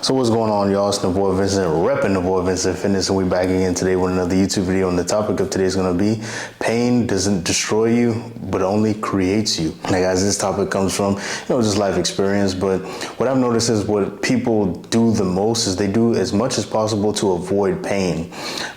So what's going on, y'all? It's the boy Vincent, repping the boy Vincent Fitness, and we back again today with another YouTube video. And the topic of today is going to be pain doesn't destroy you, but only creates you. Now, guys, this topic comes from just life experience. But what I've noticed is what people do the most is they do as much as possible to avoid pain,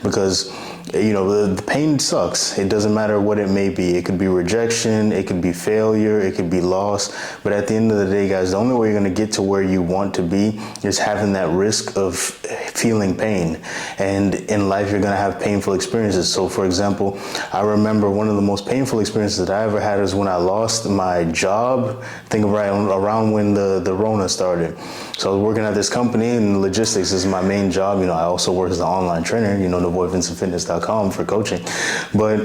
because the pain sucks. It doesn't matter what it may be. It could be rejection, it could be failure, it could be loss. But at the end of the day, guys, the only way you're going to get to where you want to be is having that risk of feeling pain. And in life, you're going to have painful experiences. So, for example, I remember one of the most painful experiences that I ever had is when I lost my job. Think around when the Rona started. So I was working at this company in logistics. This is my main job. I also work as an online trainer, theboyvincentfitness.com for coaching. But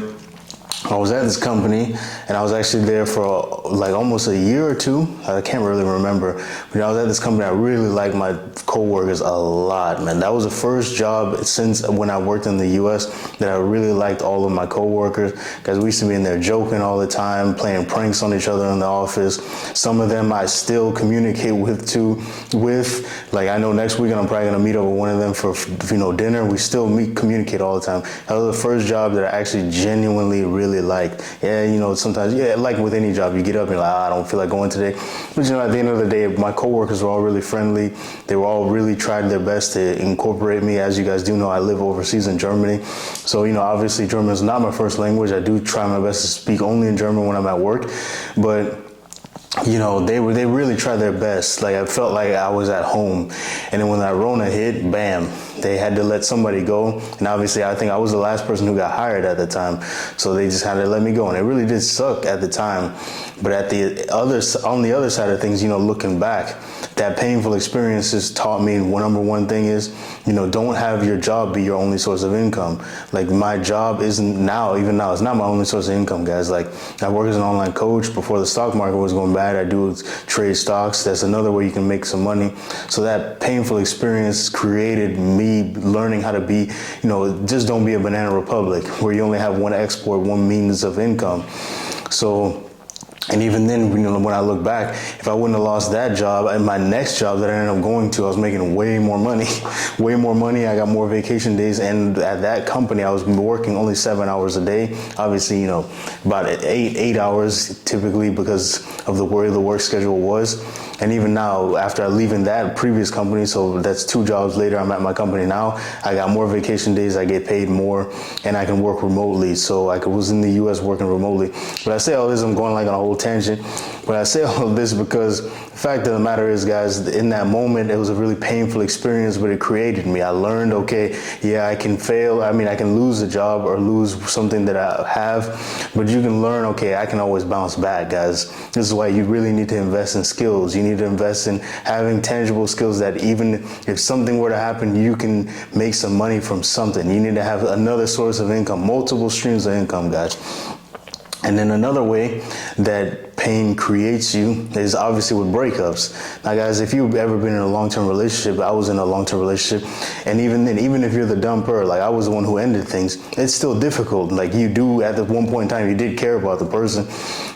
I was at this company, and I was actually there for like almost a year or two. I can't really remember. But I was at this company. I really liked my coworkers a lot, man. That was the first job since when I worked in the U.S. that I really liked all of my coworkers, because we used to be in there joking all the time, playing pranks on each other in the office. Some of them I still communicate with. Like, I know next week I'm probably gonna meet up with one of them for dinner. We still communicate all the time. That was the first job that I actually genuinely really liked. Sometimes, like with any job, you get up and you're like, I don't feel like going today. But at the end of the day, my coworkers were all really friendly. They were all really tried their best to incorporate me. As you guys do know, I live overseas in Germany. So, obviously German is not my first language. I do try my best to speak only in German when I'm at work. But they really tried their best. Like, I felt like I was at home. And then when that Rona hit, bam, they had to let somebody go. And obviously, I think I was the last person who got hired at the time. So they just had to let me go. And it really did suck at the time. But on the other side of things, looking back, that painful experience has taught me number one thing is, don't have your job be your only source of income. Like, my job isn't even now, it's not my only source of income, guys. Like, I work as an online coach. Before the stock market was going bad, I do trade stocks. That's another way you can make some money. So that painful experience created me learning how to be, just don't be a banana republic where you only have one export, one means of income. So, and even then, when I look back, if I wouldn't have lost that job, and my next job that I ended up going to, I was making way more money. I got more vacation days. And at that company, I was working only 7 hours a day. Obviously, about eight hours typically, because of the way the work schedule was. And even now, after leaving that previous company, so that's 2 jobs later, I'm at my company now. I got more vacation days, I get paid more, and I can work remotely. So I was in the US working remotely. But I say all this, I'm going like on a whole tangent. But I say all of this because the fact of the matter is, guys, in that moment, it was a really painful experience, but it created me. I learned, okay, yeah, I can fail. I mean, I can lose a job or lose something that I have, but you can learn, okay, I can always bounce back, guys. This is why you really need to invest in skills. You need to invest in having tangible skills that even if something were to happen, you can make some money from something. You need to have another source of income, multiple streams of income, guys. And then another way that pain creates you is obviously with breakups. Now, guys, if you've ever been in a long-term relationship, I was in a long-term relationship, and even then, even if you're the dumper, like I was the one who ended things, it's still difficult. Like, you do, at the one point in time, you did care about the person,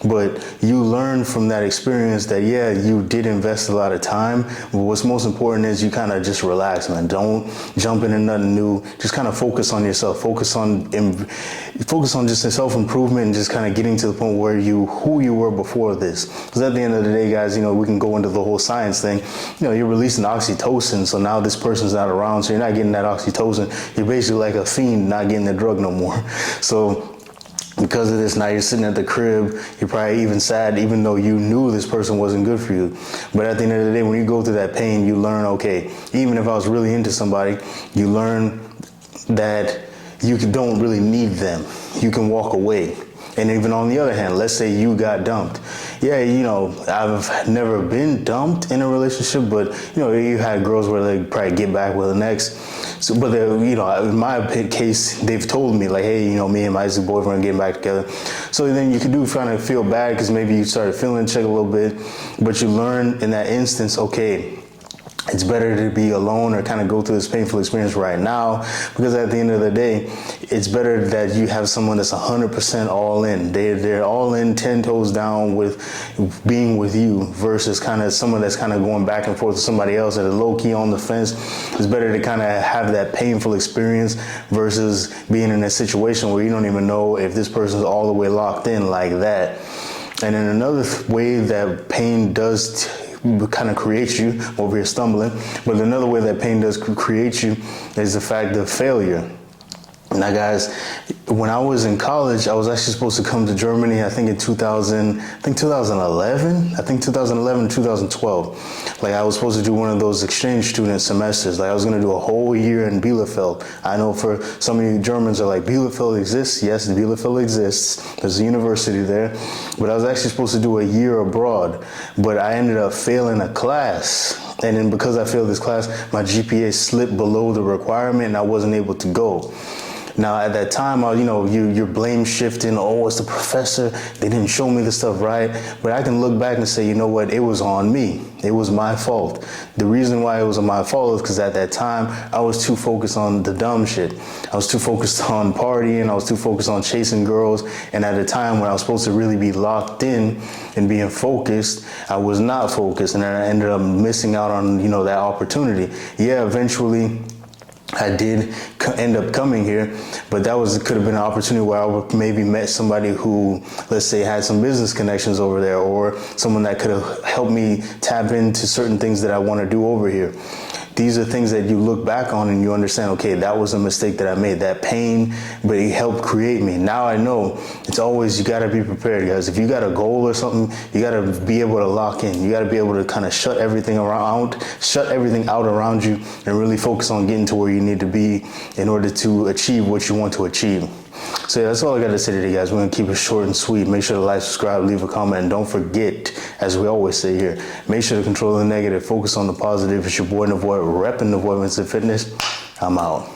but you learn from that experience that, yeah, you did invest a lot of time, but what's most important is you kind of just relax, man. Don't jump into nothing new. Just kind of focus on yourself. Focus on just self-improvement and just kind of getting to the point where who you were before this. Because at the end of the day, guys, we can go into the whole science thing. You're releasing oxytocin, so now this person's not around, so you're not getting that oxytocin. You're basically like a fiend, not getting the drug no more. So because of this, now you're sitting at the crib, you're probably even sad, even though you knew this person wasn't good for you. But at the end of the day, when you go through that pain, you learn, okay, even if I was really into somebody, you learn that you don't really need them. You can walk away. And even on the other hand, let's say you got dumped. Yeah, I've never been dumped in a relationship, but you had girls where they probably get back with an ex. So, but in my case, they've told me like, hey, me and my ex-boyfriend are getting back together. So then you can kind of feel bad because maybe you started feeling check a little bit, but you learn in that instance, okay, it's better to be alone or kind of go through this painful experience right now, because at the end of the day, it's better that you have someone that's 100% all in. They're all in, 10 toes down with being with you, versus kind of someone that's kind of going back and forth with somebody else that is low key on the fence. It's better to kind of have that painful experience versus being in a situation where you don't even know if this person's all the way locked in like that. And then another way that pain does kind of create you over here stumbling, but another way that pain does create you is the fact of failure. Now guys, when I was in college, I was actually supposed to come to Germany, I think 2011, 2012. Like I was supposed to do one of those exchange student semesters. Like I was going to do a whole year in Bielefeld. I know for some of you Germans are like, Bielefeld exists? Yes, Bielefeld exists. There's a university there. But I was actually supposed to do a year abroad, but I ended up failing a class. And then because I failed this class, my GPA slipped below the requirement and I wasn't able to go. Now, at that time, you're blame shifting. Oh, it's the professor. They didn't show me the stuff right. But I can look back and say, you know what? It was on me. It was my fault. The reason why it was my fault is because at that time, I was too focused on the dumb shit. I was too focused on partying. I was too focused on chasing girls. And at a time when I was supposed to really be locked in and being focused, I was not focused. And I ended up missing out on, that opportunity. Yeah, eventually I did end up coming here, but could have been an opportunity where I would maybe met somebody who, let's say, had some business connections over there, or someone that could have helped me tap into certain things that I want to do over here. These are things that you look back on and you understand, okay, that was a mistake that I made, that pain, but it helped create me. Now I know it's always, you got to be prepared, guys. If you got a goal or something, you got to be able to lock in. You got to be able to kind of shut everything out around you and really focus on getting to where you need to be in order to achieve what you want to achieve. So yeah, that's all I got to say today, guys. We're going to keep it short and sweet. Make sure to like, subscribe, leave a comment, and don't forget, as we always say here, make sure to control the negative, focus on the positive. It's your boy, Navoy, repping the Void Fitness. I'm out.